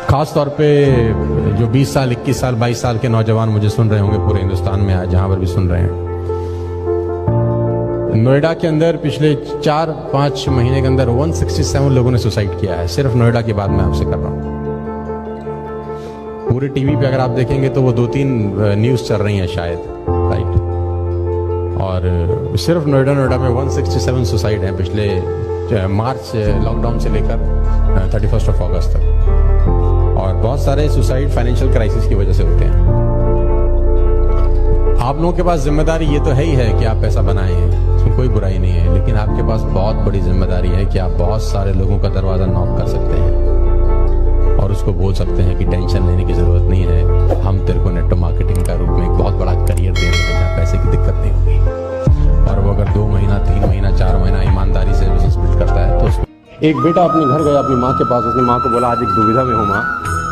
खास तौर पे जो 20 साल 21 साल 22 साल के नौजवान मुझे सुन रहे होंगे पूरे हिंदुस्तान में, आज जहां पर भी सुन रहे हैं, नोएडा के अंदर पिछले 4-5 महीने के अंदर 167 लोगों ने सुसाइड किया है। सिर्फ नोएडा की बात मैं आपसे कर रहा हूं। पूरे टीवी पे अगर आप देखेंगे तो वो 2-3 न्यूज चल रही हैं शायद, राइट। और सिर्फ नोएडा में 167 सुसाइड हैं पिछले मार्च लॉकडाउन से लेकर 31 अगस्त तक। और बहुत सारे सुसाइड फाइनेंशियल क्राइसिस की वजह से होते हैं। आप लोगों के पास जिम्मेदारी ये तो है ही है कि आप पैसा बनाए हैं, इसमें कोई बुराई नहीं है, लेकिन आपके पास बहुत बड़ी जिम्मेदारी है कि आप बहुत सारे लोगों का दरवाजा नॉक कर सकते हैं और उसको बोल सकते हैं कि टेंशन लेने की जरूरत नहीं है, हम तेरे को नेटवर्क मार्केटिंग का रूप में एक बहुत बड़ा करियर दे रहे हैं जहाँ पैसे की दिक्कत नहीं होगी। और वो अगर 2 महीना 3 महीना 4 महीना ईमानदारी से बिजनेस बिल्ड करता है तो एक बेटा अपने घर गया अपनी माँ के पास, उसने माँ को बोला आज एक दुविधा में हूँ माँ।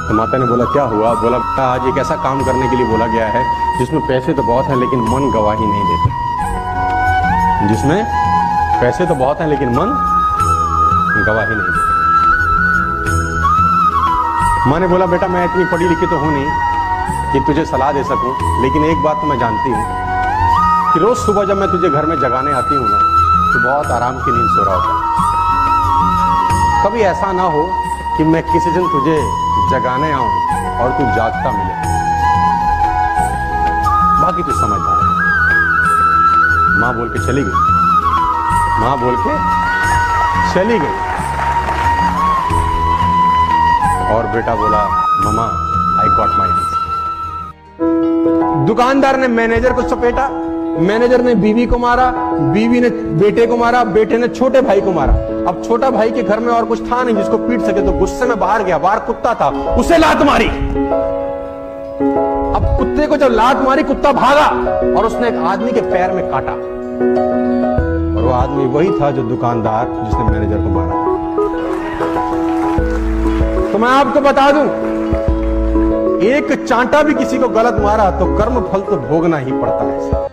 तो माता ने बोला क्या हुआ? बोला बेटा आज एक ऐसा काम करने के लिए बोला गया है जिसमें पैसे तो बहुत हैं लेकिन मन गवाही नहीं देते। जिसमें पैसे तो बहुत हैं लेकिन मन गवाही नहीं देते। माँ ने बोला बेटा मैं इतनी पढ़ी लिखी तो हूं नहीं कि तुझे सलाह दे सकूं, लेकिन एक बात तो मैं जानती हूं कि रोज सुबह जब मैं तुझे घर में जगाने आती हूं ना तो बहुत आराम की नींद सो रहा होता है। कभी ऐसा ना हो कि मैं किसी दिन तुझे जगाने आऊं और तू जागता मिले। बाकी तू समझदार है। मां बोल के चली गई। मां बोल के चली गई और बेटा बोला mama I got my answer. दुकानदार ने मैनेजर को चपेटा, मैनेजर ने बीवी को मारा, बीवी ने बेटे को मारा, बेटे ने छोटे भाई को मारा। अब छोटा भाई के घर में और कुछ था नहीं जिसको पीट सके, तो गुस्से में बाहर गया, बाहर कुत्ता था, उसे लात मारी। अब कुत्ते को जब लात मारी कुत्ता भागा और उसने एक आदमी के पैर में काटा, और वो आदमी वही था जो दुकानदार जिसने मैनेजर को मारा। तो मैं आपको बता दूं, एक चांटा भी किसी को गलत मारा तो कर्म फल तो भोगना ही पड़ता है।